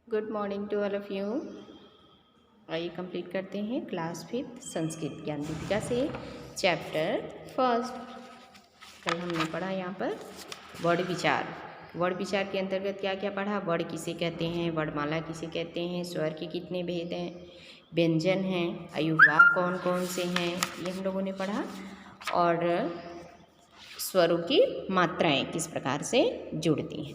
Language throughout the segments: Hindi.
Good morning to all of you. आइए कंप्लीट करते हैं क्लास 5 संस्कृत ज्ञान दीपिका से चैप्टर फर्स्ट। कल हमने पढ़ा यहाँ पर वर्ण विचार। वर्ण विचार के अंतर्गत क्या क्या पढ़ा? वर्ण किसे कहते हैं, वर्णमाला किसे कहते हैं, स्वर के कितने भेद हैं, व्यंजन हैं, अयुर्वाक कौन कौन से हैं, ये हम लोगों ने पढ़ा। और स्वरों की मात्राएं किस प्रकार से जुड़ती हैं।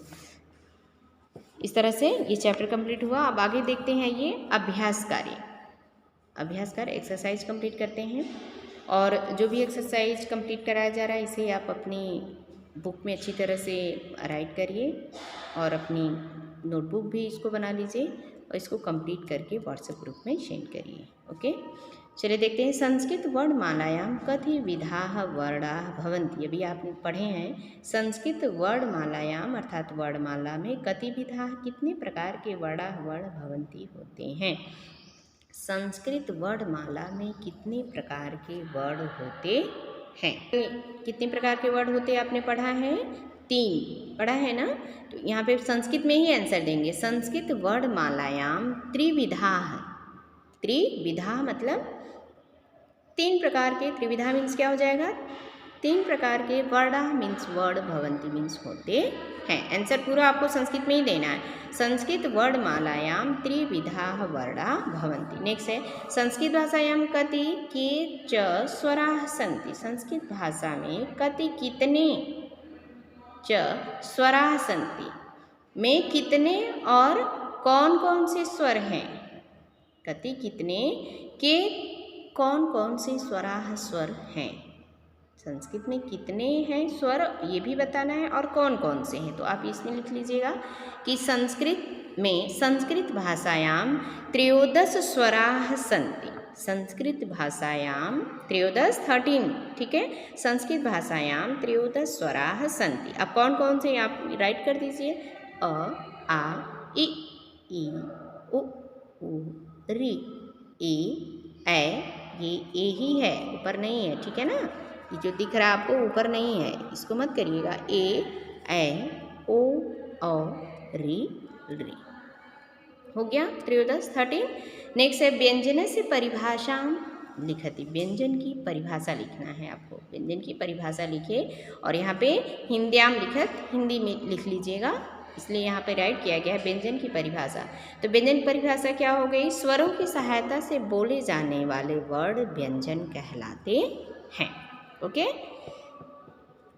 इस तरह से ये चैप्टर कंप्लीट हुआ। अब आगे देखते हैं ये अभ्यास कार्य एक्सरसाइज कंप्लीट करते हैं। और जो भी एक्सरसाइज कंप्लीट कराया जा रहा है इसे आप अपनी बुक में अच्छी तरह से राइट करिए और अपनी नोटबुक भी इसको बना लीजिए और इसको कंप्लीट करके व्हाट्सएप ग्रुप में सेंड करिए। ओके, चलिए देखते हैं। संस्कृत वर्णमालायां कति विधाः वर्णाः भवन्ति। अभी आपने पढ़े हैं संस्कृत वर्णमालायां अर्थात वर्णमाला में कति विधाः कितने प्रकार के वर्णाः वर्ण भवन्ति होते हैं। संस्कृत वर्णमाला में कितने प्रकार के वर्ण होते हैं। कितने प्रकार के वर्ण होते हैं आपने पढ़ा है? 3 पढ़ा है ना। तो यहाँ पे संस्कृत में ही आंसर देंगे। संस्कृत वर्णमालायां त्रिविधाः। त्रिविधा मतलब 3 प्रकार के। त्रिविधा मीन्स क्या हो जाएगा? 3 प्रकार के वर्णा मीन्स वर्ण भवन्ति मीन्स होते हैं। आंसर पूरा आपको संस्कृत में ही देना है। संस्कृत वर्णमालायां त्रिविधाः वर्णा भवन्ति। नेक्स्ट है संस्कृत भाषायां कति के च स्वराः सन्ति। संस्कृत भाषा में कति कितने च स्वराः सन्ति में कितने और कौन कौन से स्वर हैं। कति कितने के कौन कौन से स्वराः स्वर हैं। संस्कृत में कितने हैं स्वर ये भी बताना है और कौन कौन से हैं। तो आप इसमें लिख लीजिएगा कि संस्कृत में संस्कृत भाषायां 13 स्वराः सन्ति। संस्कृत भाषायां 13 ठीक है। संस्कृत भाषायां 13 स्वराः सन्ति। अब कौन कौन से आप राइट कर दीजिए। अ आ इ ई उ ऋ ए ऐ। ये ही है, ऊपर नहीं है, ठीक है ना। ये जो दिख रहा है आपको ऊपर नहीं है, इसको मत करिएगा। ए ऐ ओ औ ऋ ऋ हो गया 13। नेक्स्ट है व्यंजन से परिभाषा लिखती। व्यंजन की परिभाषा लिखना है आपको। व्यंजन की परिभाषा लिखिए और यहाँ पे हिंद्याम लिखत हिंदी में लिख लीजिएगा, इसलिए यहाँ पे राइट किया गया है व्यंजन की परिभाषा। तो व्यंजन की परिभाषा क्या हो गई? स्वरों की सहायता से बोले जाने वाले वर्ण व्यंजन कहलाते हैं। ओके,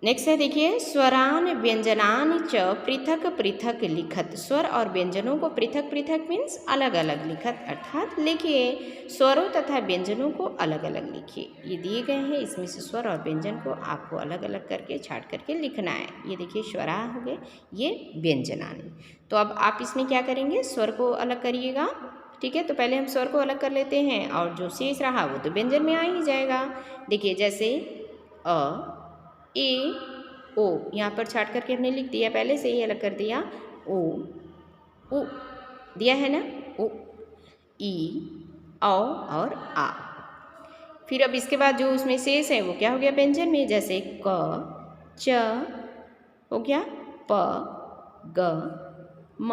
नेक्स्ट है देखिए स्वरान व्यंजनान च पृथक पृथक लिखत। स्वर और व्यंजनों को पृथक पृथक मीन्स अलग अलग लिखत अर्थात लिखिए। स्वरों तथा व्यंजनों को अलग अलग लिखिए। ये दिए गए हैं, इसमें से स्वर और व्यंजन को आपको अलग अलग करके छाट करके लिखना है। ये देखिए स्वरा हो गए, ये व्यंजनान। तो अब आप इसमें क्या करेंगे? स्वर को अलग करिएगा, ठीक है। तो पहले हम स्वर को अलग कर लेते हैं और जो शेष रहा वो तो व्यंजन में आ ही जाएगा। देखिए जैसे अ ए ओ, यहाँ पर छाट करके हमने लिख दिया, पहले से ही अलग कर दिया। ओ उ दिया है ना, ओ ई औ और आ। फिर अब इसके बाद जो उसमें शेष है वो क्या हो गया? व्यंजन में। जैसे क च हो गया, प ग म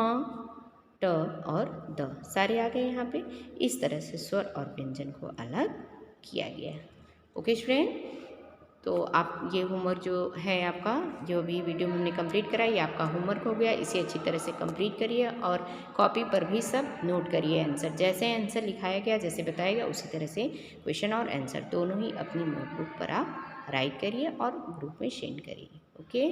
ट और द सारे आ गए यहाँ पे। इस तरह से स्वर और व्यंजन को अलग किया गया। ओके स्टूडेंट, तो आप ये होमवर्क जो है आपका, जो भी वीडियो में हमने कंप्लीट करा, ये आपका होमवर्क हो गया। इसे अच्छी तरह से कंप्लीट करिए और कॉपी पर भी सब नोट करिए आंसर। जैसे आंसर लिखाया गया, जैसे बताया गया, उसी तरह से क्वेश्चन और आंसर दोनों ही अपनी नोटबुक पर आप राइट करिए और ग्रुप में सेंड करिए। ओके।